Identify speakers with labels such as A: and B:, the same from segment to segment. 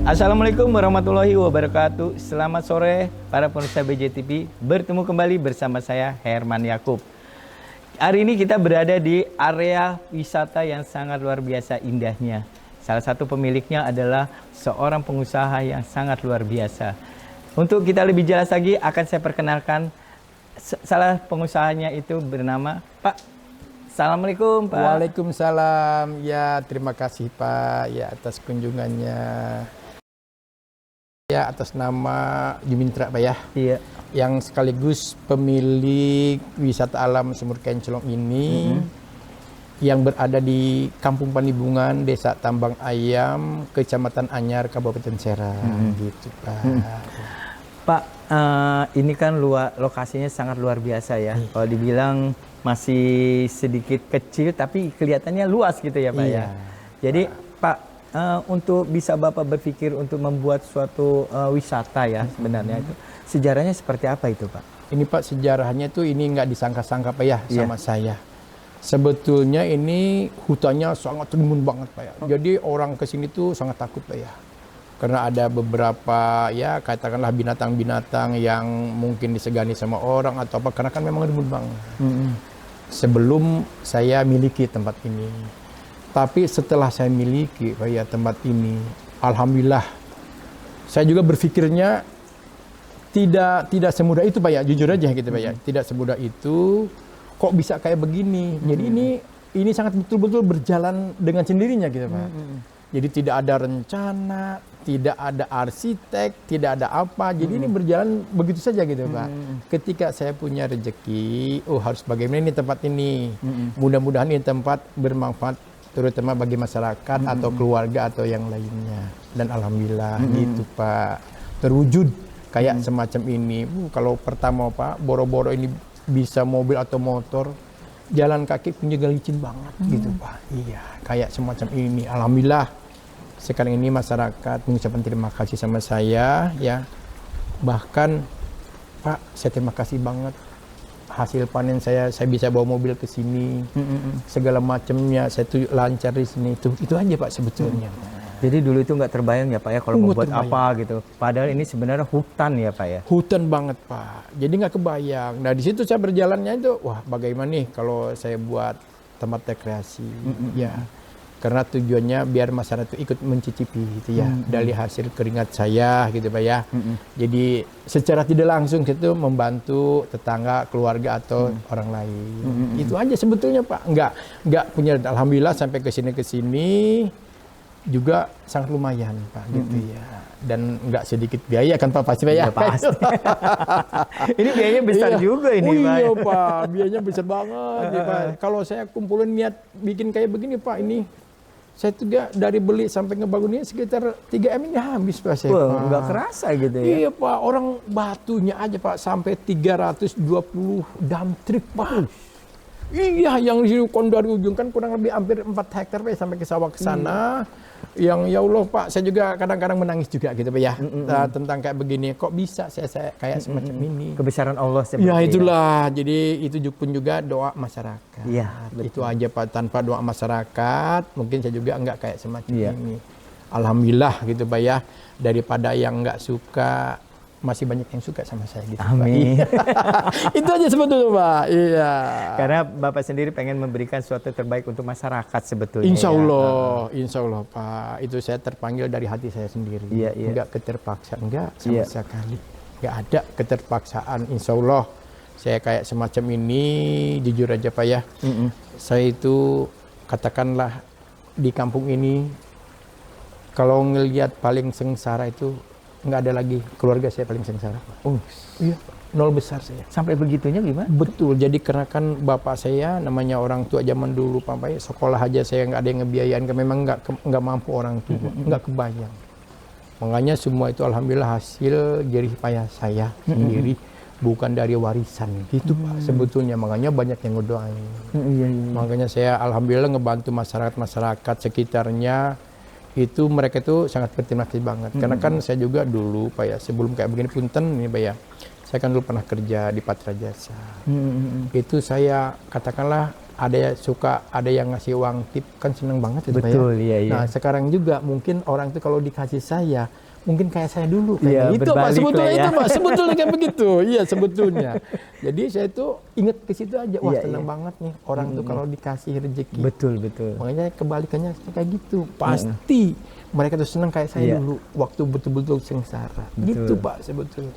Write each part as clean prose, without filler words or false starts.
A: Assalamualaikum warahmatullahi wabarakatuh. Selamat sore para pemirsa BJTV. Bertemu kembali bersama saya Herman Yakub. Hari ini kita berada di area wisata yang sangat luar biasa indahnya. Salah satu pemiliknya adalah seorang pengusaha yang sangat luar biasa. Untuk kita lebih jelas lagi akan saya perkenalkan salah pengusahanya itu bernama Pak. Assalamualaikum Pak.
B: Waalaikumsalam. Ya, terima kasih Pak ya atas kunjungannya. Ya, atas nama Jumintra Pak ya.
A: Iya.
B: Yang sekaligus pemilik wisata alam Sumur Kencelong ini yang berada di Kampung Panibungan, Desa Tambang Ayam, Kecamatan Anyar, Kabupaten Serang gitu Pak.
A: Pak, ini kan lokasinya sangat luar biasa ya. Kalau dibilang masih sedikit kecil tapi kelihatannya luas gitu ya Pak ya. Jadi Pak, untuk bisa Bapak berpikir untuk membuat suatu wisata ya sebenarnya itu sejarahnya seperti apa itu Pak?
B: Ini Pak sejarahnya tuh ini nggak disangka-sangka Pak ya sama saya. Sebetulnya ini hutannya sangat rimbun banget Pak ya. Jadi orang kesini tuh sangat takut Pak ya. Karena ada beberapa ya katakanlah binatang-binatang yang mungkin disegani sama orang atau apa karena kan memang rimbun banget. Sebelum saya miliki tempat ini. Tapi setelah saya miliki Pak ya tempat ini, alhamdulillah saya juga berpikirnya tidak semudah itu Pak ya, jujur aja gitu Pak ya. Tidak semudah itu, kok bisa kayak begini. Jadi ini sangat betul-betul berjalan dengan sendirinya gitu Pak. Jadi tidak ada rencana, tidak ada arsitek, tidak ada apa. Jadi ini berjalan begitu saja gitu Pak. Ketika saya punya rezeki, harus bagaimana ini tempat ini. Mudah-mudahan ini tempat bermanfaat terutama bagi masyarakat atau keluarga atau yang lainnya. Dan alhamdulillah gitu Pak. Terwujud kayak semacam ini. Kalau pertama Pak, boro-boro ini bisa mobil atau motor, jalan kaki punya licin banget gitu Pak. Iya, kayak semacam ini. Alhamdulillah sekarang ini masyarakat mengucapkan terima kasih sama saya ya. Bahkan Pak, saya terima kasih banget. Hasil panen saya bisa bawa mobil ke sini, segala macamnya saya tuh lancar di sini. Itu aja Pak sebetulnya.
A: Jadi dulu itu nggak terbayang ya Pak ya kalau membuat apa gitu. Padahal ini sebenarnya hutan ya Pak ya.
B: Hutan banget Pak. Jadi nggak kebayang. Nah di situ saya berjalannya itu, wah bagaimana nih kalau saya buat tempat rekreasi, ya. Karena tujuannya biar masyarakat itu ikut mencicipi gitu ya dari hasil keringat saya gitu Pak ya. Jadi secara tidak langsung itu membantu tetangga, keluarga atau orang lain. Itu aja sebetulnya Pak. Enggak punya, alhamdulillah sampai ke sini juga sangat lumayan Pak gitu ya. Dan enggak sedikit biaya kan Pak pasti Pak ya.
A: Pasti. Ini biayanya besar juga ini Pak.
B: Iya Pak, biayanya besar banget ya, Pak. Kalau saya kumpulin niat bikin kayak begini Pak ini, saya juga dari beli sampai ngebangunnya sekitar 3 M ini habis Pak saya.
A: Wah, nggak kerasa gitu ya.
B: Iya Pak, orang batunya aja Pak sampai 320 dump truck Pak. Iya, yang di sini dari ujung kan kurang lebih hampir 4 hektar Pak sampai ke sawah ke sana. Yang ya Allah Pak, saya juga kadang-kadang menangis juga gitu Pak ya. Tentang kayak begini, kok bisa saya kayak semacam ini.
A: Kebesaran Allah seperti
B: Ya itulah, jadi itu pun juga doa masyarakat.
A: Iya,
B: Itu aja Pak, tanpa doa masyarakat mungkin saya juga enggak kayak semacam ini. Alhamdulillah gitu Pak ya, daripada yang enggak suka masih banyak yang suka sama saya gitu.
A: Amin.
B: Pak. Itu aja sebetulnya Pak. Iya.
A: Karena Bapak sendiri pengen memberikan sesuatu terbaik untuk masyarakat sebetulnya.
B: Insya Allah Pak. Itu saya terpanggil dari hati saya sendiri. Enggak keterpaksa, enggak sama sekali. Enggak ada keterpaksaan. Insya Allah saya kayak semacam ini, jujur aja Pak ya. Saya itu katakanlah di kampung ini kalau ngelihat paling sengsara itu nggak ada lagi keluarga saya paling sengsara. Iya, nol besar saya.
A: Sampai begitunya gimana?
B: Betul. Jadi karena kan bapak saya namanya orang tua zaman dulu Pak ya, sekolah aja saya nggak ada yang ngebiayain, memang nggak mampu orang tua, nggak kebayang. Makanya semua itu alhamdulillah hasil jerih payah saya sendiri, bukan dari warisan gitu Pak. Sebetulnya makanya banyak yang ngedoain. Makanya saya alhamdulillah ngebantu masyarakat sekitarnya. Itu mereka itu sangat berterima kasih banget. Karena kan saya juga dulu Pak ya, sebelum kayak begini punten ini Pak ya, saya kan dulu pernah kerja di Patra Jasa. Itu saya katakanlah ada yang ngasih uang tip, kan seneng banget itu Pak ya.
A: Betul, iya, iya.
B: Nah sekarang juga mungkin orang itu kalau dikasih saya, mungkin kayak saya dulu
A: Iya,
B: kayaknya. Itu Pak,
A: berbalik
B: sebetulnya
A: lah ya.
B: itu Pak, sebetulnya kayak begitu. Iya sebetulnya. Jadi saya tuh inget ke situ aja, wah
A: Iya,
B: seneng
A: iya.
B: banget nih orang tuh kalau dikasih rezeki.
A: Betul, betul.
B: Makanya kebalikannya kayak gitu. Pasti mereka tuh seneng kayak saya
A: Iya.
B: dulu, waktu betul-betul sengsara.
A: Betul.
B: Gitu Pak sebetulnya.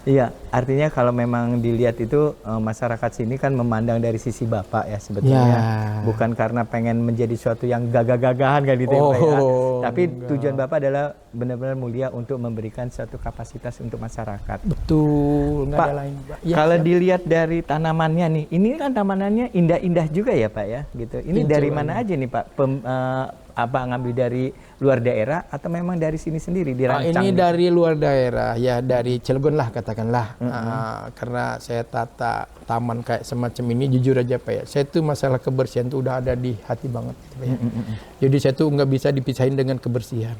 A: Iya, artinya kalau memang dilihat itu masyarakat sini kan memandang dari sisi Bapak ya sebetulnya.
B: Ya.
A: Bukan karena pengen menjadi suatu yang gagah-gagahan kan gitu ya Pak ya.
B: Oh,
A: Tapi
B: enggak.
A: tujuan Bapak adalah benar-benar mulia untuk memberikan suatu kapasitas untuk masyarakat.
B: Betul, nggak
A: Pak,
B: ada lain Pak. Ya,
A: kalau
B: siap.
A: dilihat dari tanamannya nih, ini kan tanamannya indah-indah juga ya Pak ya, gitu. Ini
B: Insya
A: dari
B: Allah.
A: mana aja nih Pak? Apa ngambil dari luar daerah atau memang dari sini sendiri dirancang?
B: Ini
A: gitu?
B: dari luar daerah, ya dari Cilegon lah katakanlah. Karena saya tata taman kayak semacam ini, jujur aja Pak ya, saya tuh masalah kebersihan tuh udah ada di hati banget gitu, Pak ya. Jadi saya tuh nggak bisa dipisahin dengan kebersihan.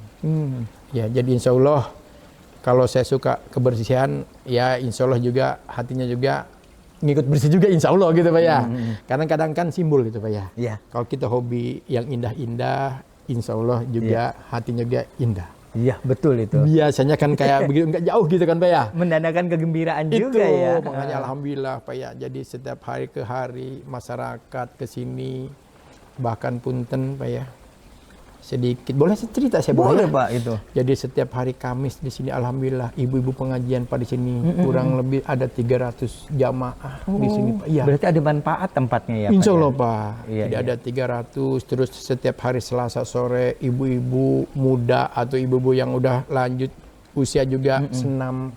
B: Ya, jadi insya Allah kalau saya suka kebersihan, ya insya Allah juga hatinya juga ngikut bersih juga insya Allah gitu Pak ya. Kadang-kadang kan simbol gitu Pak ya.
A: Iya.
B: Kalau kita hobi yang indah-indah, insya Allah juga hatinya juga indah.
A: Iya, betul itu.
B: Biasanya kan kayak begitu nggak jauh gitu kan Pak ya.
A: Menandakan kegembiraan
B: Itu
A: juga ya.
B: makanya alhamdulillah Pak ya. Jadi setiap hari ke hari masyarakat ke sini, bahkan punten Pak ya. Sedikit boleh saya cerita saya
A: Boleh
B: ya?
A: Pak itu.
B: Jadi setiap hari Kamis di sini alhamdulillah ibu-ibu pengajian Pak di sini kurang lebih ada 300 jamaah di sini Pak. Iya.
A: Berarti ada manfaat tempatnya ya Pak.
B: Insya Allah
A: ya?
B: Pak.
A: Iya,
B: Jadi
A: iya.
B: ada 300, terus setiap hari Selasa sore ibu-ibu muda atau ibu-ibu yang udah lanjut usia juga senam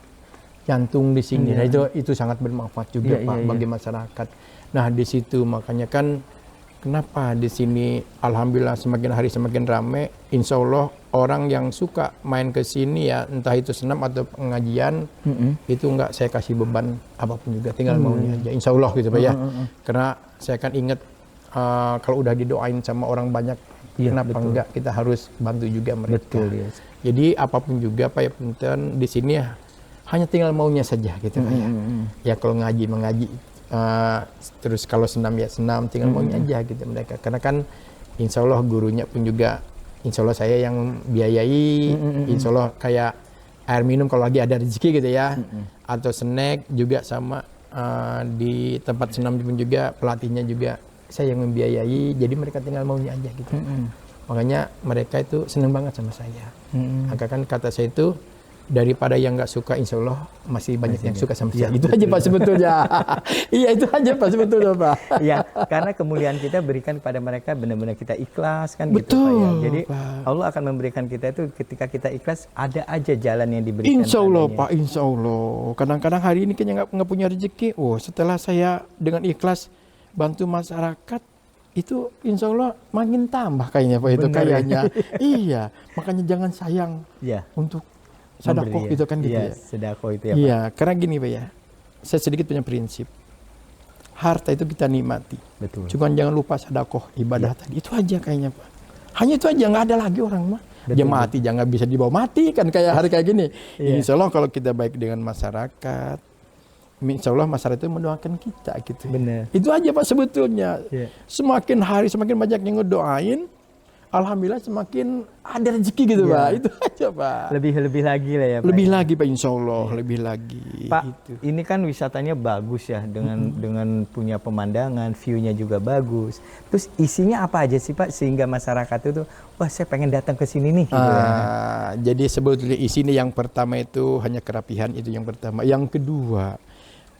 B: jantung di sini. Nah itu sangat bermanfaat juga
A: Iya,
B: Pak
A: iya,
B: bagi masyarakat. Nah di situ makanya kan kenapa di sini alhamdulillah semakin hari semakin ramai. Insya Allah orang yang suka main ke sini ya entah itu senam atau pengajian itu enggak saya kasih beban apapun juga, tinggal maunya aja. Insya Allah gitu Pak ya. Karena saya kan ingat kalau udah didoain sama orang banyak,
A: Iya,
B: kenapa
A: betul.
B: enggak kita harus bantu juga mereka.
A: Betul ya.
B: Jadi apapun juga Pak ya punten di sini ya hanya tinggal maunya saja gitu Pak ya. Ya kalau ngaji mengaji, terus kalau senam ya senam, tinggal maunya aja gitu mereka. Karena kan insya Allah gurunya pun juga insya Allah saya yang biayai, insya Allah kayak air minum kalau lagi ada rezeki gitu ya, atau snack juga sama. Di tempat senam pun juga pelatihnya juga saya yang membiayai, jadi mereka tinggal maunya aja gitu. Makanya mereka itu seneng banget sama saya. Maka kan kata saya itu daripada yang nggak suka, insya Allah masih banyak yang suka sama saya. Itu aja Pak sebetulnya. Iya itu aja Pak sebetulnya Pak.
A: Iya, karena kemuliaan kita berikan kepada mereka benar-benar kita ikhlas kan gitu Pak
B: Betul,
A: ya. Jadi
B: Pak.
A: Allah akan memberikan kita itu ketika kita ikhlas ada aja jalan yang diberikan.
B: Insya Allah
A: padanya.
B: Pak, Insya Allah. Kadang-kadang hari ini kayaknya nggak punya rezeki. Oh setelah saya dengan ikhlas bantu masyarakat, itu insya Allah makin tambah kayaknya Pak itu
A: Benar,
B: kayaknya. Iya, makanya jangan sayang
A: Iya.
B: untuk sedekah
A: Memberi,
B: gitu kan gitu
A: iya,
B: ya.
A: sedekah itu ya Pak.
B: Iya, karena gini Pak ya, saya sedikit punya prinsip. Harta itu kita nikmati.
A: Betul.
B: Cuma jangan lupa sedekah ibadah tadi. Itu aja kayaknya Pak. Hanya itu aja, nggak ada lagi orang mah. Dia mati, jangan bisa dibawa mati kan kayak hari kayak gini.
A: Iya.
B: Insya Allah kalau kita baik dengan masyarakat, insya Allah masyarakat itu mendoakan kita gitu.
A: Benar.
B: Itu aja Pak sebetulnya.
A: Iya.
B: Semakin hari semakin banyak yang ngedoain, alhamdulillah semakin ada rezeki gitu
A: Iya.
B: Pak. Itu aja Pak.
A: Lebih lagi lah ya Pak.
B: Lebih
A: ya.
B: lagi Pak insya Allah, lebih lagi.
A: Pak,
B: Itu.
A: ini kan wisatanya bagus ya dengan punya pemandangan, view-nya juga bagus. Terus isinya apa aja sih Pak sehingga masyarakat itu wah saya pengen datang ke sini nih gitu ya.
B: Jadi sebetulnya isinya yang pertama itu hanya kerapihan, itu yang pertama. Yang kedua,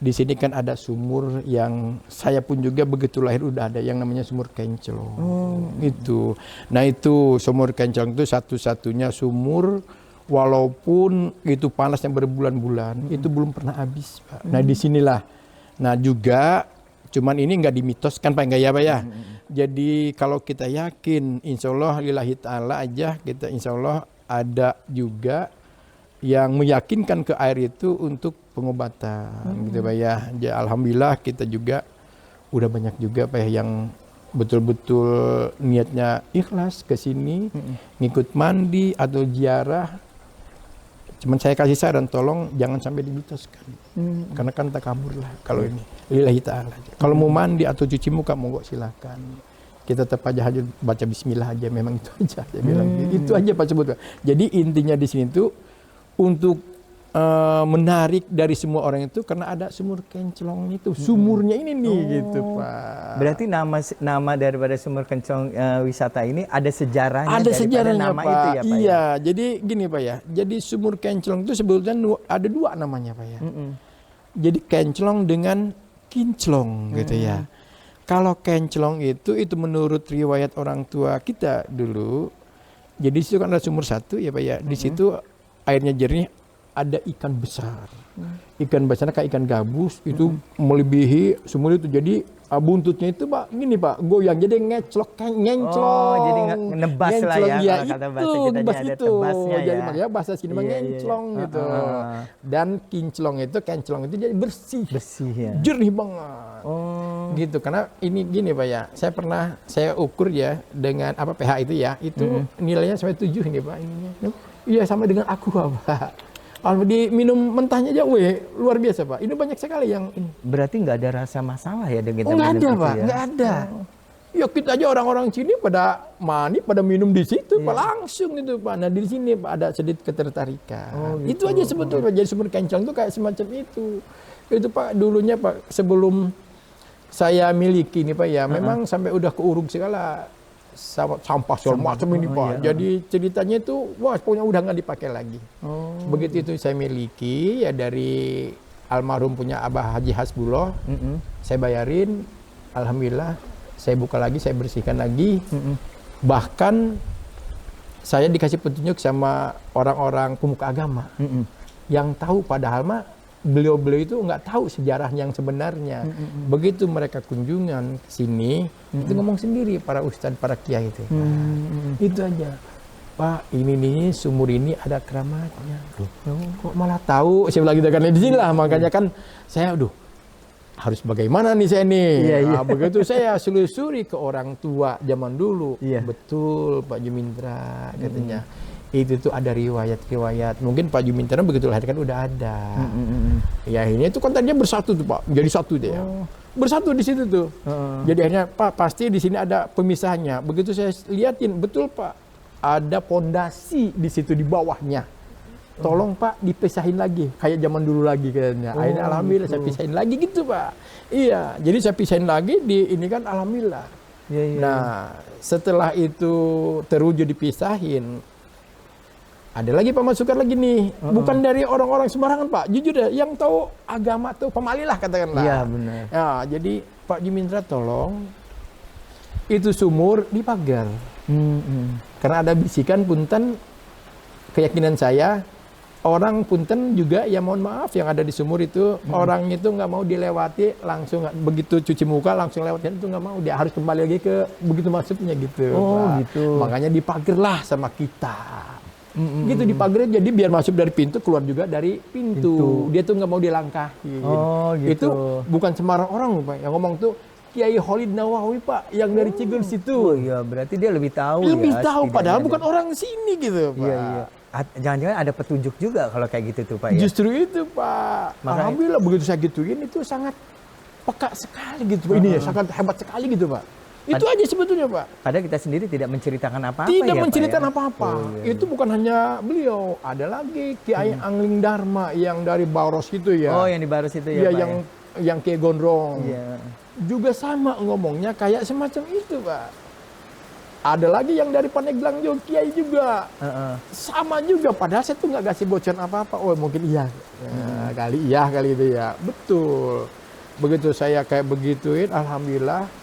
B: di sini kan ada sumur yang saya pun juga begitu lahir udah ada yang namanya sumur Kenclong. Itu. Nah itu sumur Kenclong itu satu-satunya sumur walaupun itu panasnya berbulan-bulan itu belum pernah habis Pak. Nah disinilah. Nah juga cuman ini nggak dimitoskan Pak, nggak ya Pak ya. Jadi kalau kita yakin insya Allah lillahi ta'ala aja kita insya Allah ada juga yang meyakinkan ke air itu untuk pengobatan gitu Pak ya. Ya alhamdulillah kita juga udah banyak juga Pak ya yang betul-betul niatnya ikhlas ke sini ngikut mandi atau ziarah Cuman saya kasih saran, tolong jangan sampai dimitoskan. Karena kan takabur lah kalau ini. Lillahi ta'ala. Kalau mau mandi atau cuci muka, monggo silakan. Kita tetap aja baca bismillah aja, memang itu aja. Saya bilang itu aja Pak sebut. Jadi intinya di sini tuh untuk menarik dari semua orang itu karena ada sumur Kenclong itu. Sumurnya ini nih gitu Pak.
A: Berarti nama daripada sumur Kenclong wisata ini ada sejarahnya.
B: Ada sejarahnya
A: nama
B: Pak.
A: Itu ya, Pak.
B: Iya, jadi gini Pak ya. Jadi sumur Kenclong itu sebetulnya ada dua namanya Pak ya. Jadi Kenclong dengan Kinclong gitu ya. Kalau Kenclong itu menurut riwayat orang tua kita dulu. Jadi di situ kan ada sumur satu ya Pak ya. Di situ airnya jernih, ada ikan besar. Ikan besarnya kayak ikan gabus itu melebihi sumur itu. Jadi buntutnya itu Pak gini Pak, goyang jadi ngenclong.
A: Oh, jadi nebas lah ya,
B: ya
A: kalau kata bahasa
B: itu,
A: kita
B: nebas
A: ada
B: itu.
A: tebasnya
B: Jadi
A: ya.
B: makanya bahasa sini mah ngenclong gitu. Dan Kenclong itu jadi bersih.
A: Bersih ya.
B: Jernih banget.
A: Oh.
B: Gitu, karena ini gini Pak ya, saya ukur ya dengan pH itu ya, itu nilainya sampai 7 ini Pak ininya. Iya sama dengan aqua Pak. Kalau diminum mentahnya aja, luar biasa Pak. Ini banyak sekali yang ini.
A: Berarti nggak ada rasa masalah ya dengan kita
B: Nggak
A: minum
B: ada
A: itu
B: Pak,
A: ya?
B: nggak ada. Ya kita aja orang-orang sini pada mandi, pada minum di situ Pak, langsung itu Pak. Nah di sini Pak ada sedikit ketertarikan. Itu aja sebetulnya. Jadi sumur Kenclong itu kayak semacam itu. Itu Pak dulunya Pak sebelum saya miliki ini Pak ya, memang sampai udah keuruk segala. Sampah segala macam ini Pak.
A: Iya.
B: Jadi ceritanya itu wah pokoknya udah nggak dipakai lagi. Begitu itu saya miliki ya dari almarhum punya Abah Haji Hasbullah. Saya bayarin, alhamdulillah saya buka lagi, saya bersihkan lagi. Bahkan saya dikasih petunjuk sama orang-orang pemuka agama yang tahu, padahal mah beliau-beliau itu nggak tahu sejarah yang sebenarnya. Begitu mereka kunjungan ke sini, itu ngomong sendiri para ustadz, para kiai itu. Itu aja. Pak, ini nih sumur ini ada keramatnya. Kok malah tahu? Saya bilang gitu kan di sini lah. Makanya kan saya, harus bagaimana nih saya nih? Nah, begitu saya selusuri ke orang tua zaman dulu. Betul Pak Jumintra katanya. Itu tuh ada riwayat-riwayat. Mungkin Pak Jumintra begitu lahirkan udah ada. Ya akhirnya itu kan tadinya bersatu tuh Pak, jadi satu deh ya. Bersatu di situ tuh. Jadi akhirnya Pak pasti di sini ada pemisahnya. Begitu saya liatin, betul Pak, ada pondasi di situ di bawahnya. Tolong Pak dipisahin lagi, kayak zaman dulu lagi katanya. Akhirnya alhamdulillah saya pisahin lagi gitu Pak. Iya, jadi saya pisahin lagi ini kan alhamdulillah. Nah setelah itu terwujud dipisahin, ada lagi Pak masukan lagi nih, bukan dari orang-orang sembarangan Pak, jujur deh, yang tahu agama tuh pemali lah katakanlah.
A: Iya benar.
B: Ya, jadi Pak Jumintra tolong itu sumur dipagar. Karena ada bisikan punten, keyakinan saya orang punten juga ya mohon maaf yang ada di sumur itu orang itu nggak mau dilewati langsung, begitu cuci muka langsung lewatin itu nggak mau, dia harus kembali lagi ke begitu masuknya gitu. Pak.
A: Gitu.
B: Makanya dipagarlah sama kita. Gitu dipagar, jadi biar masuk dari pintu keluar juga dari pintu. Dia tuh nggak mau dilangkahin.
A: Gitu.
B: Itu bukan sembarang orang Pak yang ngomong tuh, Kiai Khalid Nawawi Pak yang dari Cigul situ.
A: Iya, berarti dia lebih tahu.
B: Lebih
A: ya,
B: tahu padahal
A: setidaknya
B: bukan orang sini gitu Pak.
A: Iya. Jangan-jangan ada petunjuk juga kalau kayak gitu tuh Pak ya.
B: Justru itu Pak. Alhamdulillah begitu saya gituin itu sangat peka sekali gitu Pak. Ini ya sangat hebat sekali gitu Pak. Itu aja sebetulnya Pak.
A: Padahal kita sendiri tidak menceritakan apa-apa.
B: Tidak
A: ya,
B: menceritakan
A: Pak, ya?
B: apa-apa. Itu bukan hanya beliau, ada lagi Kiai Angling Dharma yang dari Baros itu ya.
A: Oh, yang di Baros itu ya,
B: Iya,
A: Pak.
B: yang Kiai Gondrong.
A: Iya.
B: Juga sama ngomongnya kayak semacam itu Pak. Ada lagi yang dari Pandeglang juga, Kiai juga. Sama juga, padahal saya tuh nggak kasih bocoran apa-apa. Oh mungkin iya. Kali itu ya. Betul. Begitu saya kayak begituin, alhamdulillah.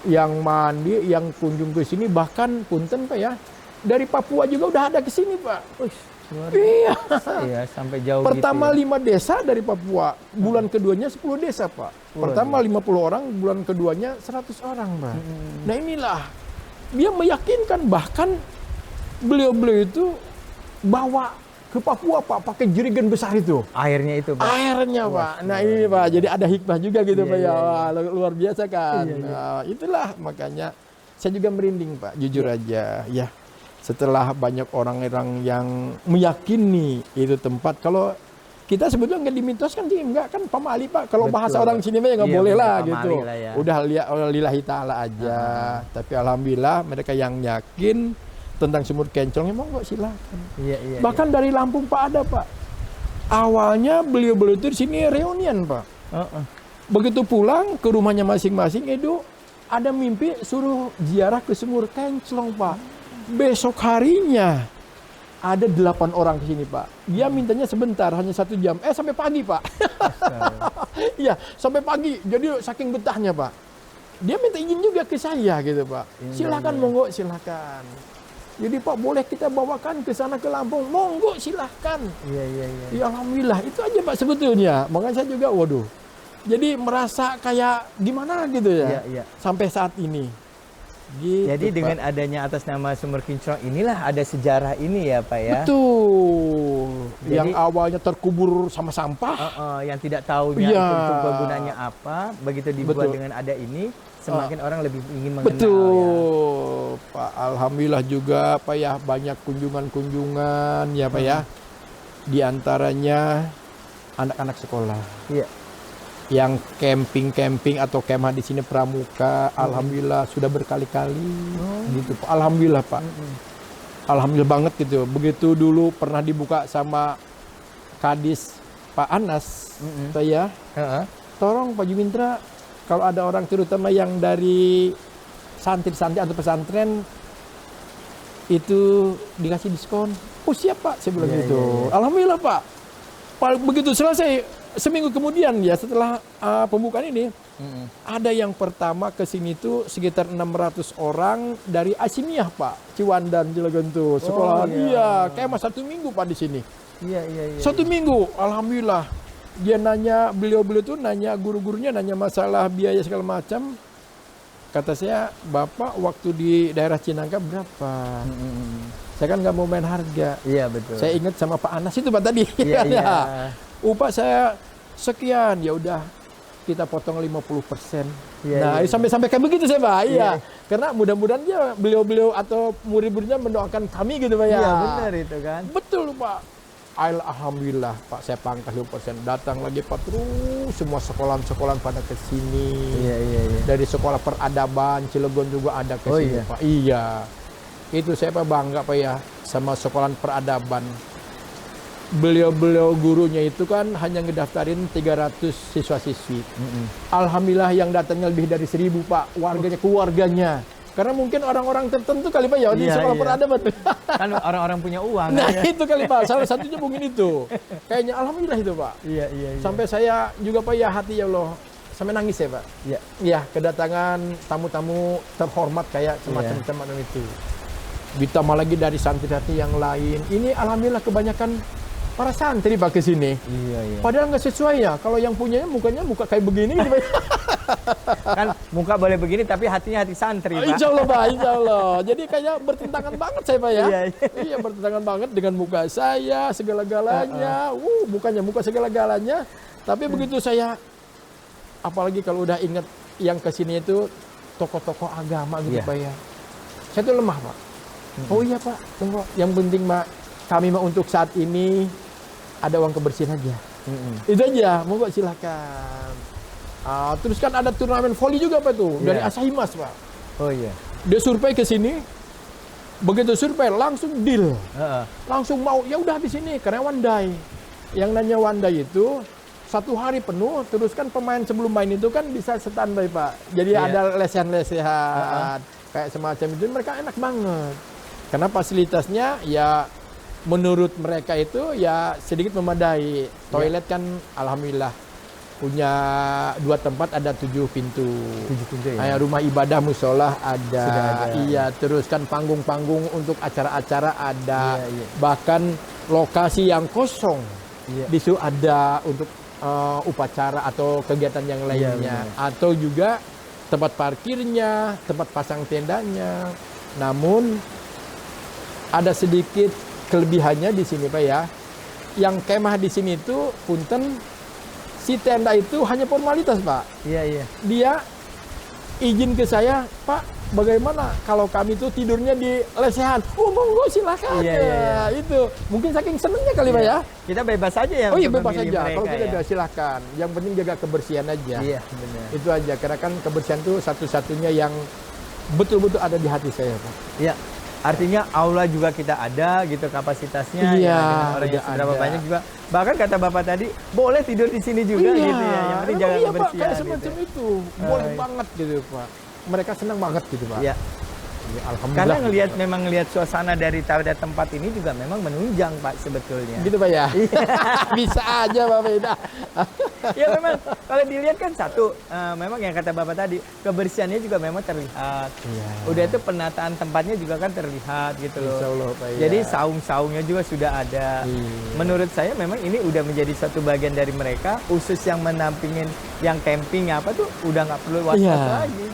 B: Yang mandi, yang kunjung ke sini, bahkan punten Pak ya, dari Papua juga udah ada ke sini Pak. Iya.
A: Iya, sampai jauh
B: Pertama
A: gitu.
B: 5 desa dari Papua, bulan keduanya 10 desa Pak. Pertama 50 orang, bulan keduanya 100 orang Pak. Nah inilah, dia meyakinkan, bahkan beliau-beliau itu bawa ke Papua Pak, pakai jerigen besar itu.
A: Airnya itu Pak.
B: Airnya Pak. Nah ini Pak, jadi ada hikmah juga gitu Pak ya. Wah, luar biasa kan.
A: Iya.
B: Nah, itulah makanya saya juga merinding Pak, jujur aja. Ya, setelah banyak orang-orang yang meyakini itu tempat, kalau kita sebetulnya nggak dimitoskan sih, nggak kan pamali Pak. Kalau
A: Betul.
B: bahasa orang sini mah ya nggak
A: Iya,
B: boleh
A: bener,
B: lah
A: pamali
B: gitu.
A: lah ya.
B: Udah lihat lillahi ta'ala aja. Tapi alhamdulillah mereka yang yakin tentang sumur kenclong emang nggak silakan.
A: Iya, iya.
B: Bahkan dari Lampung Pak ada Pak. Awalnya beliau-beliau itu di sini reunian Pak. Begitu pulang ke rumahnya masing-masing, Edo ada mimpi suruh ziarah ke sumur kenclong Pak. Besok harinya ada 8 orang ke sini Pak. Dia mintanya sebentar, hanya 1 jam. Sampai pagi Pak. Iya, sampai pagi. Jadi saking betahnya Pak. Dia minta izin juga ke saya gitu Pak. Silakan monggo, silakan. Jadi Pak, boleh kita bawakan ke sana ke Lampung? Monggo, silahkan.
A: Iya.
B: Ya alhamdulillah, itu aja Pak sebetulnya. Makanya saya juga, waduh. Jadi merasa kayak gimana gitu ya.
A: Iya.
B: Sampai saat ini. Gitu,
A: Jadi
B: Pak.
A: dengan adanya atas nama Sumur Kinclong inilah ada sejarah ini ya Pak ya.
B: Betul.
A: Jadi-
B: Yang awalnya terkubur sama sampah.
A: Yang tidak tahunya
B: Iya.
A: itu untuk gunanya apa, begitu dibuat
B: Betul.
A: dengan ada ini, semakin orang lebih ingin mengenal. Ya.
B: Betul, Pak. Alhamdulillah juga, Pak ya, banyak kunjungan-kunjungan ya, Pak ya. Di antaranya anak-anak sekolah
A: Iya.
B: yang camping atau kemah di sini pramuka. Alhamdulillah sudah berkali-kali gitu, Pak. Alhamdulillah, Pak. Alhamdulillah banget gitu. Begitu dulu pernah dibuka sama Kadis Pak Anas, saya tolong Pak Jumintra, kalau ada orang terutama yang dari santri-santri atau pesantren itu dikasih diskon. Oh siap Pak, saya bilang gitu. Alhamdulillah Pak. Begitu selesai, seminggu kemudian ya setelah pembukaan ini, ada yang pertama ke sini tuh sekitar 600 orang dari Asimiah Pak, Ciwandan, Cilegon tuh sekolah. Iya, kayak mas 1 minggu Pak di sini.
A: Iya.
B: 1 minggu, alhamdulillah. Dia nanya, beliau-beliau tuh nanya, guru-gurunya nanya masalah biaya segala macam. Kata saya, Bapak waktu di daerah Cinangka berapa? Saya kan nggak mau main harga.
A: Iya betul.
B: Saya ingat sama Pak Anas itu Pak tadi.
A: Iya.
B: Upah saya sekian, ya udah kita potong 50%.
A: Iya.
B: Sampai kayak begitu saya Pak. Iya.
A: Iya.
B: Karena mudah-mudahan dia beliau-beliau atau murid-muridnya mendoakan kami gitu Pak ya.
A: Iya benar itu kan.
B: Betul Pak. Alhamdulillah Pak, saya pangkas 50%. Datang lagi Pak, terus semua sekolah-sekolah pada ke sini.
A: Iya.
B: Dari sekolah peradaban Cilegon juga ada ke
A: Oh,
B: sini
A: iya.
B: Pak. Iya. Itu saya Pak bangga Pak ya sama sekolah peradaban. Beliau-beliau gurunya itu kan hanya ngedaftarin 300 siswa-siswi. Alhamdulillah yang datangnya lebih dari 1000 Pak, keluarganya. Karena mungkin orang-orang tertentu kali Pak ya di
A: Iya,
B: sekolah
A: iya.
B: peradaban.
A: Kan orang-orang punya uang.
B: Nah
A: kan, ya?
B: itu kali Pak, salah satunya mungkin itu. Kayaknya alhamdulillah itu Pak.
A: Iya.
B: Sampai saya juga Pak ya hati ya Allah, sampai nangis ya Pak.
A: Iya.
B: Ya kedatangan tamu-tamu terhormat kayak semacam itu. Ditambah lagi dari santri-santri yang lain. Ini alhamdulillah kebanyakan para santri Pak ke sini.
A: Iya.
B: Padahal nggak sesuai ya. Kalau yang punyanya mukanya muka kayak begini gitu Pak.
A: Kan muka boleh begini tapi hatinya hati santri Pak.
B: Insya Allah Pak, insya Allah. Jadi kayak bertentangan banget saya Pak ya.
A: Iya.
B: Iya bertentangan banget dengan muka saya segala-galanya. Mukanya muka segala-galanya. Tapi begitu saya, apalagi kalau udah ingat yang kesini itu tokoh-tokoh agama gitu
A: Iya.
B: Pak ya. Saya tuh lemah Pak. Oh iya Pak, tunggu. Yang penting Pak, kami mah untuk saat ini ada uang kebersihan aja. Itu aja, monggo silakan. Terus kan ada turnamen voli juga Pak tuh dari
A: Iya.
B: Asahimas Pak.
A: Oh iya.
B: Dia survei ke sini, begitu survei langsung deal, langsung mau ya udah di sini karena one day. Yang nanya one day itu 1 hari penuh, terus kan pemain sebelum main itu kan bisa standby Pak. Jadi
A: Iya.
B: ada lesehan-lesehan kayak semacam itu, mereka enak banget. Karena fasilitasnya ya menurut mereka itu ya sedikit memadai. Toilet kan alhamdulillah punya 2 tempat, ada 7 pintu.
A: 7 pintu ya.
B: Kayak rumah ibadah musola ada.
A: Sudah ada.
B: Iya, terus kan panggung-panggung untuk acara-acara ada.
A: Iya.
B: Bahkan lokasi yang kosong
A: Iya.
B: di situ ada untuk upacara atau kegiatan yang lainnya.
A: benar.
B: Atau juga tempat parkirnya, tempat pasang tendanya. Namun ada sedikit kelebihannya di sini Pak ya. Yang kemah di sini itu punten, si tenda itu hanya formalitas Pak.
A: Iya.
B: Dia izin ke saya, Pak, bagaimana kalau kami tuh tidurnya di lesehan? Oh monggo silakan.
A: Iya.
B: Itu mungkin saking senengnya kali Pak ya.
A: Kita bebas aja ya.
B: Oh iya
A: untuk
B: bebas
A: memilih
B: aja.
A: mereka
B: Kalau kita
A: ya.
B: udah silakan. Yang penting jaga kebersihan aja.
A: Iya, benar.
B: Itu aja. Karena kan kebersihan tuh satu-satunya yang betul-betul ada di hati saya Pak.
A: Iya. Artinya aula juga kita ada gitu kapasitasnya
B: Iya,
A: ya, dengan orangnya
B: udah
A: seberapa
B: ada.
A: banyak juga. Bahkan kata Bapak tadi boleh tidur di sini juga
B: Iya,
A: gitu ya. Yang penting jaga
B: iya Pak,
A: kebersihan
B: kayak
A: gitu.
B: semacam itu. Boleh banget gitu Pak. Mereka senang banget gitu Pak.
A: Iya.
B: Ya, alhamdulillah.
A: Karena memang ngelihat suasana dari tempat ini juga memang menunjang Pak sebetulnya.
B: Gitu Pak ya. Bisa aja Pak Beda.
A: Ya memang kalau dilihat kan memang yang kata Bapak tadi kebersihannya juga memang terlihat.
B: Iya.
A: Udah itu penataan tempatnya juga kan terlihat gitu loh.
B: Insya Allah Pak ya.
A: Jadi saung-saungnya juga sudah ada.
B: Iya.
A: Menurut saya memang ini udah menjadi satu bagian dari mereka, khusus yang menampingin yang camping apa tuh udah nggak perlu was-was
B: Iya.
A: lagi.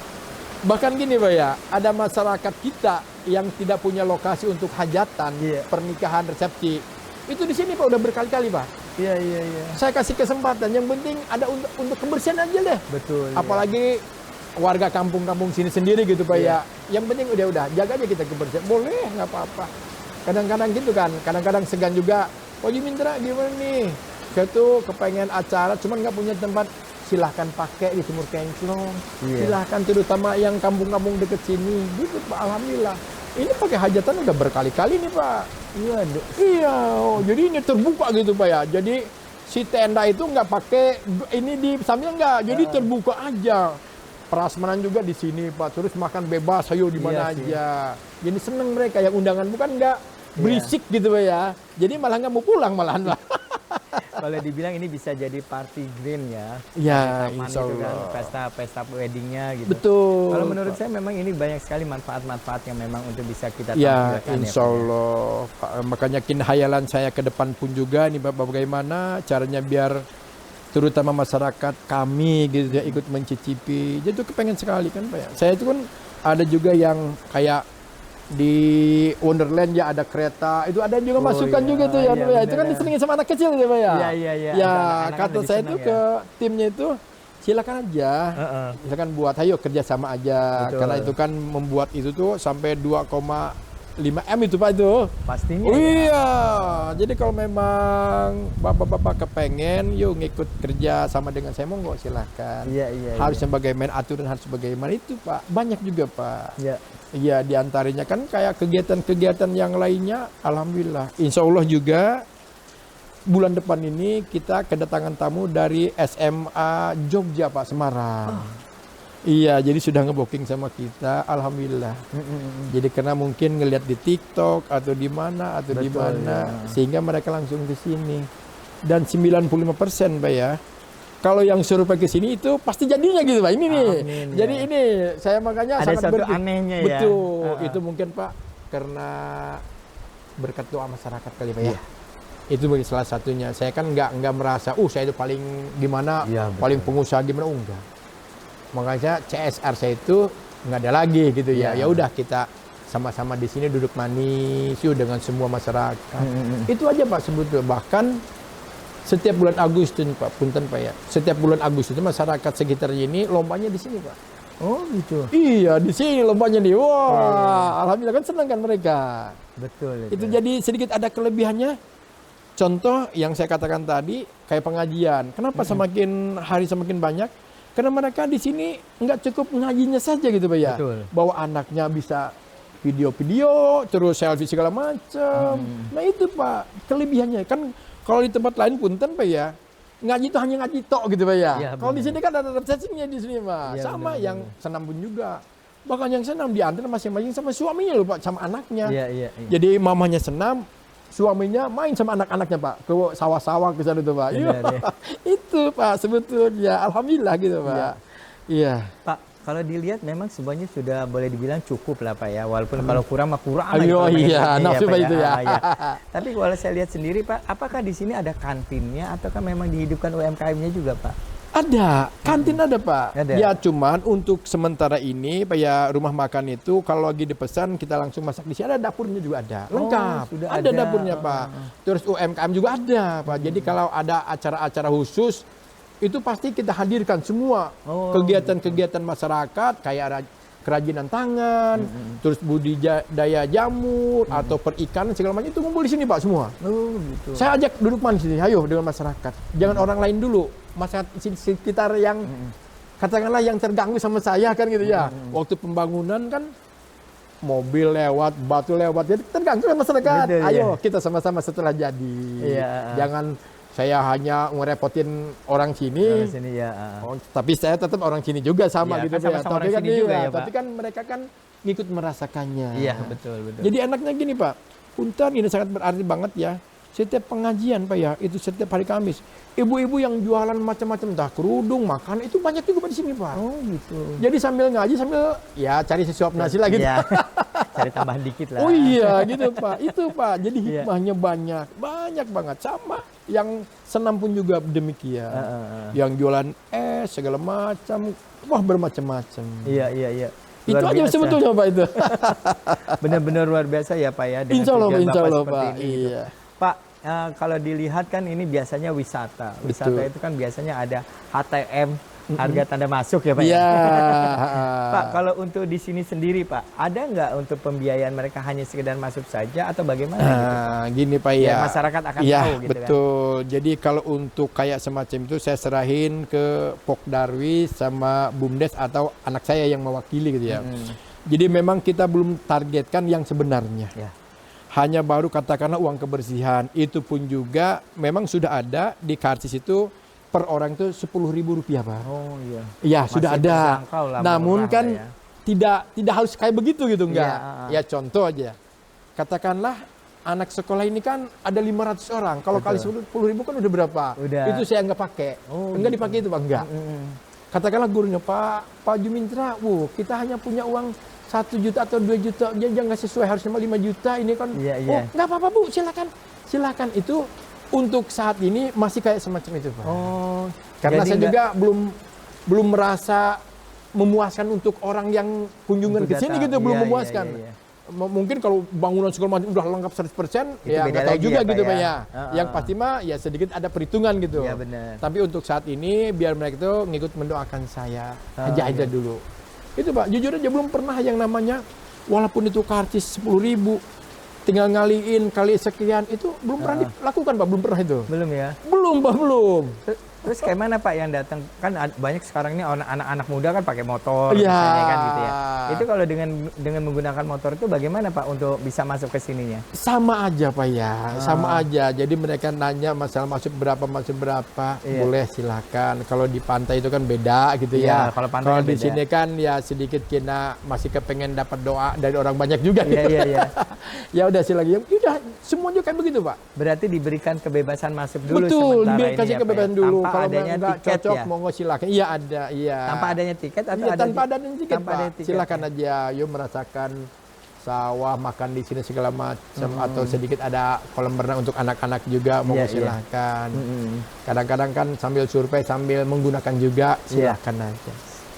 B: Bahkan gini Pak ya, ada masyarakat kita yang tidak punya lokasi untuk hajatan,
A: Iya.
B: pernikahan, resepsi. Itu di sini Pak udah berkali-kali Pak.
A: Iya.
B: Saya kasih kesempatan, yang penting ada untuk kebersihan aja deh.
A: Betul.
B: Apalagi warga kampung-kampung sini sendiri gitu Pak
A: Iya.
B: ya. Yang penting udah jaga aja kita kebersihan. Boleh, nggak apa-apa. Kadang-kadang gitu kan, kadang-kadang segan juga. Oh Mintra gimana nih? Saya tuh kepengen acara, cuman nggak punya tempat. Silahkan pakai di Sumur Kenclong.
A: Iya.
B: Silahkan terutama yang kampung-kampung deket sini. Gitu Pak, alhamdulillah. Ini pakai hajatan udah berkali-kali nih Pak.
A: Iya.
B: Iya, jadi ini terbuka gitu Pak ya. Jadi si tenda itu nggak pakai ini di samping nggak, jadi terbuka aja. Prasmanan juga di sini Pak, terus makan bebas, ayo di mana
A: Iya sih.
B: aja. Jadi seneng mereka yang undangan bukan nggak berisik gitu Pak ya. Jadi malah nggak mau pulang malahan lah.
A: Kalau dibilang ini bisa jadi party green ya.
B: Ya,
A: Taman
B: insya
A: itu kan,
B: Allah.
A: pesta weddingnya gitu.
B: Betul.
A: Kalau menurut saya memang ini banyak sekali manfaat-manfaat yang memang untuk bisa kita
B: Ya,
A: tampilkan
B: insya Allah. Pak, makanya hayalan saya ke depan pun juga nih Bapak, bagaimana caranya biar terutama masyarakat kami gitu ya ikut mencicipi. Jadi itu kepengen sekali kan Pak ya. Saya itu kan ada juga yang kayak di Wonderland ya ada kereta, itu ada juga masukan
A: iya.
B: juga tuh ya,
A: Iya,
B: Pak ya. Itu kan
A: bener.
B: disenengin sama anak kecil ya Pak ya.
A: Iya.
B: Ya,
A: Anak-anak
B: kata
A: lebih
B: saya
A: senang
B: tuh
A: ya.
B: ke timnya itu silakan aja. Misalkan buat ayo kerjasama aja.
A: Betul.
B: Karena itu kan membuat itu tuh sampai 2,5 M itu Pak itu.
A: Pastinya.
B: Oh,
A: ya.
B: iya, jadi kalau memang bapak-bapak kepengen, yuk ngikut kerja sama dengan saya monggo silahkan.
A: Iya.
B: Harus bagaimana aturan harus bagaimana itu Pak, banyak juga Pak.
A: Iya.
B: Iya diantaranya kan kayak kegiatan-kegiatan yang lainnya, alhamdulillah. Insya Allah juga bulan depan ini kita kedatangan tamu dari SMA Jogja Pak Semarang. Iya, jadi sudah ngebooking sama kita, alhamdulillah. Jadi karena mungkin ngelihat di TikTok atau di mana di
A: Betul,
B: mana,
A: ya.
B: sehingga mereka langsung ke sini. Dan 95% Pak ya. Kalau yang suruh pergi sini itu pasti jadinya gitu Pak. Ini nih.
A: Amin,
B: Jadi
A: ya.
B: ini saya makanya
A: Ada
B: sangat
A: satu anehnya ya.
B: Betul. Itu mungkin Pak karena berkat doa masyarakat kali Pak ya.
A: Iya.
B: Itu bagi salah satunya. Saya kan nggak merasa, saya itu paling gimana,
A: Iya, betul.
B: paling pengusaha gimana, enggak. Makanya CSR saya itu nggak ada lagi gitu ya.
A: Iya.
B: Ya udah kita sama-sama di sini duduk manis yuk dengan semua masyarakat. Itu aja Pak sebetulnya. Bahkan setiap bulan Agustus nih Pak, punten Pak ya. Setiap bulan Agustus itu masyarakat sekitar ini lombanya di sini Pak.
A: Oh gitu.
B: Iya di sini lombanya nih. Wah, alhamdulillah kan senang kan mereka.
A: Betul.
B: Itu jadi sedikit ada kelebihannya. Contoh yang saya katakan tadi kayak pengajian. Kenapa semakin hari semakin banyak? Karena mereka di sini nggak cukup ngajinya saja gitu Pak ya.
A: Betul.
B: Bawa anaknya bisa video-video, terus selfie segala macam. Nah itu Pak kelebihannya kan. Kalau di tempat lain punten Pak ya, ngaji itu hanya ngaji tok gitu Pak ya.
A: Iya,
B: Kalau di
A: benar.
B: sini kan ada resepsinya di sini Pak.
A: Iya,
B: Sama
A: benar,
B: yang senam pun juga. Bahkan yang senam diantar masing-masing sama suaminya loh Pak, sama anaknya.
A: Iya.
B: Jadi mamanya senam, suaminya main sama anak-anaknya Pak ke sawah-sawah ke sana tuh Pak.
A: Benar,
B: Iya.
A: ya.
B: Itu Pak sebetulnya alhamdulillah gitu Pak. Iya.
A: Pak, kalau dilihat memang semuanya sudah boleh dibilang cukup lah Pak ya. Walaupun kalau kurang mah kurang.
B: Ayo,
A: lagi kalau
B: iya,
A: pengen
B: nafsu
A: Pak
B: Pak itu ya.
A: Iya. Tapi kalau saya lihat sendiri Pak, apakah di sini ada kantinnya ataukah memang dihidupkan UMKM-nya juga Pak?
B: Ada, kantin ada Pak.
A: Ada.
B: Ya cuman untuk sementara ini Pak ya rumah makan itu kalau lagi dipesan kita langsung masak di sini. Ada dapurnya juga ada, lengkap.
A: sudah
B: ada
A: ada.
B: dapurnya Pak. Terus UMKM juga ada Pak. Jadi kalau ada acara-acara khusus itu pasti kita hadirkan semua
A: Oh,
B: kegiatan-kegiatan masyarakat kayak kerajinan tangan, terus budidaya jamur atau perikanan segala macam itu ngumpul di sini Pak semua.
A: Oh, gitu.
B: Saya ajak duduk manis sini, ayo dengan masyarakat. Jangan orang lain dulu, masyarakat sekitar yang katakanlah yang terganggu sama saya kan gitu ya. Waktu pembangunan kan mobil lewat, batu lewat, jadi terganggu kan masyarakat.
A: Betul,
B: ayo kita sama-sama setelah jadi.
A: Iya.
B: Jangan saya hanya ngerepotin orang sini.
A: Dari sini ya.
B: Tapi saya tetap orang sini juga sama
A: Iya,
B: gitu
A: kan sama-sama orang sini juga ya, Pak.
B: Tapi kan mereka kan ngikut merasakannya.
A: Iya, betul.
B: Jadi enaknya gini Pak, punten ini sangat berarti banget ya. Setiap pengajian Pak ya, itu setiap hari Kamis. Ibu-ibu yang jualan macam-macam, entah kerudung, makan, itu banyak juga Pak di sini Pak.
A: Oh gitu.
B: Jadi sambil ngaji, sambil ya cari sesuap nasi lah gitu.
A: Iya. Cari tambahan dikit lah.
B: Oh iya gitu Pak, itu Pak. Jadi
A: Iya.
B: hikmahnya banyak banget. Sama yang senam pun juga demikian. Yang jualan es segala macam, wah bermacam-macam.
A: Iya.
B: Itu
A: Luar
B: aja
A: biasa.
B: sebetulnya Pak itu.
A: Benar-benar luar biasa ya Pak ya. Dengan
B: Insya Allah
A: tujuan Bapak seperti
B: Pak.
A: ini, gitu.
B: Iya.
A: Pak, kalau dilihat kan ini biasanya wisata. Wisata
B: Betul.
A: itu kan biasanya ada HTM, harga tanda masuk ya Pak.
B: Iya.
A: Pak, kalau untuk di sini sendiri Pak, ada nggak untuk pembiayaan mereka hanya sekedar masuk saja atau bagaimana? Gitu?
B: Gini Pak
A: Biar
B: ya.
A: masyarakat akan
B: Iya,
A: tahu gitu kan.
B: betul. Jadi kalau untuk kayak semacam itu saya serahin ke Pok Darwis sama Bumdes atau anak saya yang mewakili gitu ya. Jadi memang kita belum targetkan yang sebenarnya.
A: Ya.
B: Hanya baru katakanlah uang kebersihan. Itu pun juga memang sudah ada di karcis itu per orang itu Rp10.000 Pak.
A: Oh iya.
B: Iya,
A: Masih
B: sudah ada.
A: terjangkau lah,
B: Namun
A: murah
B: kan
A: lah
B: tidak harus kayak begitu gitu enggak.
A: Iya,
B: Ya contoh aja. Katakanlah anak sekolah ini kan ada 500 orang. Kalau kali 10.000 kan udah berapa?
A: Udah.
B: Itu saya enggak pakai.
A: Oh,
B: Enggak dipakai itu Pak, enggak. Katakanlah gurunya Pak Jumintra, kita hanya punya uang 1 juta atau 2 juta, dia nggak sesuai, harusnya 5 juta, ini kan,
A: Iya.
B: oh nggak apa-apa Bu, silakan. Itu untuk saat ini masih kayak semacam itu Pak.
A: Oh,
B: Karena
A: jadi
B: saya
A: nggak-
B: juga belum merasa memuaskan untuk orang yang kunjungan
A: Untuk
B: ke sini
A: datang.
B: gitu, belum
A: Iya,
B: memuaskan.
A: iya.
B: Mungkin kalau bangunan segala macam udah lengkap 100%,
A: Itu
B: ya
A: beda
B: nggak tahu
A: lagi
B: juga
A: ya, Pak
B: gitu Pak
A: ya.
B: ya. Yang pasti mah ya sedikit ada perhitungan gitu.
A: Iya, benar.
B: Tapi untuk saat ini biar mereka itu ngikut mendoakan saya
A: Oh,
B: aja
A: iya.
B: dulu. Itu Pak, jujur aja belum pernah yang namanya walaupun itu karcis 10.000 tinggal ngaliin kali sekian itu belum pernah dilakukan Pak, belum pernah itu.
A: belum ya.
B: Belum Pak, belum.
A: Terus kayak mana Pak yang datang? Kan banyak sekarang ini anak-anak muda kan pakai motor
B: Iya.
A: misalnya kan gitu ya. Itu kalau dengan menggunakan motor itu bagaimana Pak untuk bisa masuk ke sininya?
B: Sama aja Pak ya, sama aja. Jadi mereka nanya masalah masuk berapa,
A: Iya.
B: boleh silakan. Kalau di pantai itu kan beda gitu
A: Iya,
B: ya.
A: kalau pantai
B: Kalau
A: kan
B: di
A: beda.
B: sini kan ya sedikit kena masih kepengen dapat doa dari orang banyak juga.
A: Iya,
B: gitu.
A: iya.
B: Ya udah silakan. Udah semuanya kayak begitu Pak.
A: Berarti diberikan kebebasan masuk dulu
B: Betul,
A: sementara ini
B: dikasih
A: ya, Pak,
B: kebebasan
A: ya?
B: dulu.
A: Tanpa
B: Kalau
A: adanya
B: nggak
A: tiket
B: cocok,
A: ya?
B: monggo silakan. Iya ada, iya.
A: Tanpa adanya tiket atau
B: Iya,
A: ada
B: tanpa adanya tiket
A: tanpa
B: Pak.
A: adanya tiket,
B: Silakan
A: ya?
B: aja, yuk merasakan sawah, makan di sini segala macam atau sedikit ada kolam renang untuk anak-anak juga, monggo
A: Iya, iya.
B: silakan. Kadang-kadang kan sambil survei sambil menggunakan juga,
A: Iya.
B: silakan aja.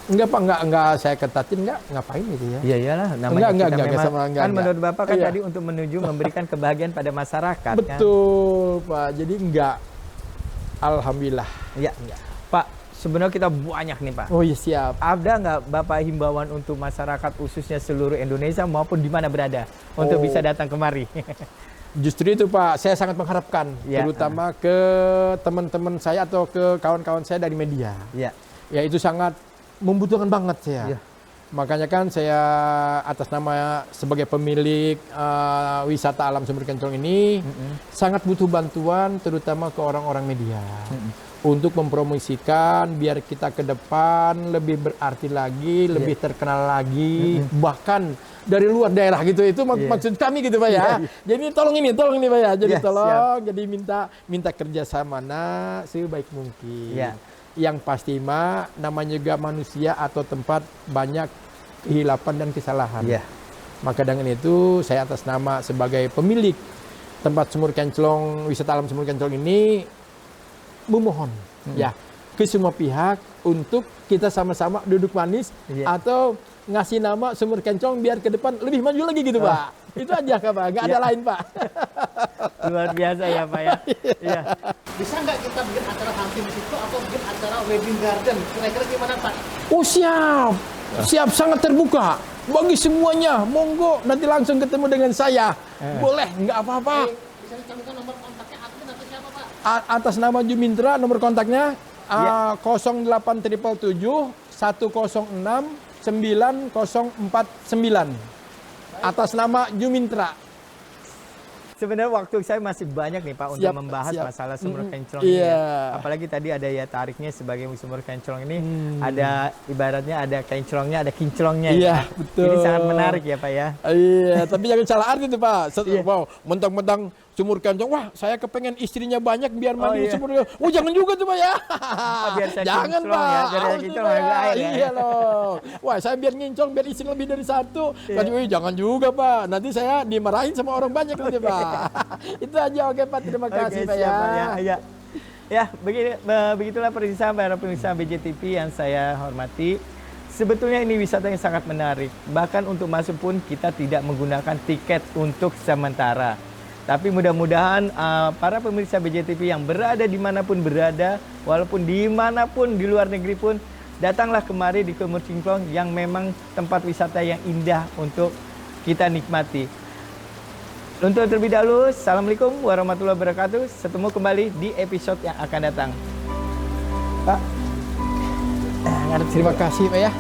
B: Enggak Pak, enggak saya ketatin, enggak ngapain gitu ya.
A: Iya iyalah namanya
B: Enggak,
A: kita memang
B: sama, enggak,
A: kan
B: enggak.
A: menurut Bapak kan
B: Iya.
A: tadi untuk menuju memberikan kebahagiaan pada masyarakat kan.
B: Betul Pak, jadi enggak. Alhamdulillah.
A: Iya. Pak, sebenarnya kita banyak nih Pak.
B: Oh iya siap.
A: Ada nggak Bapak himbauan untuk masyarakat khususnya seluruh Indonesia maupun di mana berada untuk
B: Oh.
A: bisa datang kemari?
B: Justru itu Pak, saya sangat mengharapkan,
A: Ya.
B: terutama ke teman-teman saya atau ke kawan-kawan saya dari media.
A: Iya.
B: Ya itu sangat membutuhkan banget saya.
A: Iya.
B: Makanya kan saya atas nama sebagai pemilik wisata alam Sumber Kencong ini sangat butuh bantuan terutama ke orang-orang media. Untuk mempromosikan biar kita ke depan lebih berarti lagi, lebih terkenal lagi, bahkan dari luar daerah gitu. Itu maksud kami gitu Pak ya. Jadi tolong ini Pak ya. Jadi
A: Iya,
B: tolong, jadi minta kerjasama sebaik mungkin.
A: Iya.
B: Yang pasti mah namanya juga manusia atau tempat banyak kehilapan dan kesalahan.
A: Iya.
B: Maka dengan itu saya atas nama sebagai pemilik tempat Sumur Kenclong, wisata alam Sumur Kenclong ini memohon ya ke semua pihak untuk kita sama-sama duduk manis
A: Iya.
B: atau ngasih nama Sumur Kenclong biar ke depan lebih maju lagi gitu Pak. Itu aja Pak, nggak ada
A: Iya.
B: lain Pak.
A: Luar biasa ya Pak ya. Iya.
C: Bisa nggak kita bikin acara hunting di situ atau bikin acara wedding garden? Kira-kira gimana Pak?
B: Oh siap. siap sangat terbuka bagi semuanya. Monggo nanti langsung ketemu dengan saya. Boleh, nggak apa-apa.
C: Bisa dicantumkan nomor kontaknya admin atau siapa, Pak?
B: Atas nama Jumintra, nomor kontaknya 0877 106 9049. Atas nama Jumintra.
A: Sebenarnya waktu saya masih banyak nih Pak untuk
B: Siap,
A: membahas
B: siap.
A: masalah sumur kenclong ini.
B: Iya.
A: Ya. Apalagi tadi ada ya tariknya sebagai sumur kenclong ini ada ibaratnya ada kenclongnya, ada kinclongnya.
B: Iya,
A: ya.
B: betul.
A: Ini sangat menarik ya Pak ya.
B: Iya, tapi jangan salah arti tuh Pak.
A: Iya.
B: Wow, mentang-mentang sumur kenclong, wah saya kepengen istrinya banyak biar mandi
A: iya.
B: sumur. Oh jangan juga tuh Pak ya.
A: biar saya
B: Jangan
A: kinclong
B: Pak.
A: ya, biar saya
B: Harus
A: kinclong
B: Pak.
A: agak air ya.
B: Iya loh. Wah saya biar ngincong, biar istri lebih dari satu. Kan, jangan juga Pak. Nanti saya dimarahin sama orang banyak nanti Pak. Itu aja, oke Pak. Terima kasih Pak
A: siap,
B: ya.
A: Pak, ya. Ya, begitulah pemirsa para pemirsa BJTV yang saya hormati. Sebetulnya ini wisata yang sangat menarik. Bahkan untuk masuk pun kita tidak menggunakan tiket untuk sementara. Tapi mudah-mudahan para pemirsa BJTV yang berada dimanapun berada, walaupun dimanapun di luar negeri pun, datanglah kemari di Sumur Kinclong yang memang tempat wisata yang indah untuk kita nikmati. Untuk terlebih dahulu, Assalamualaikum warahmatullahi wabarakatuh. Ketemu kembali di episode yang akan datang. Pak,
B: Terima kasih Pak ya.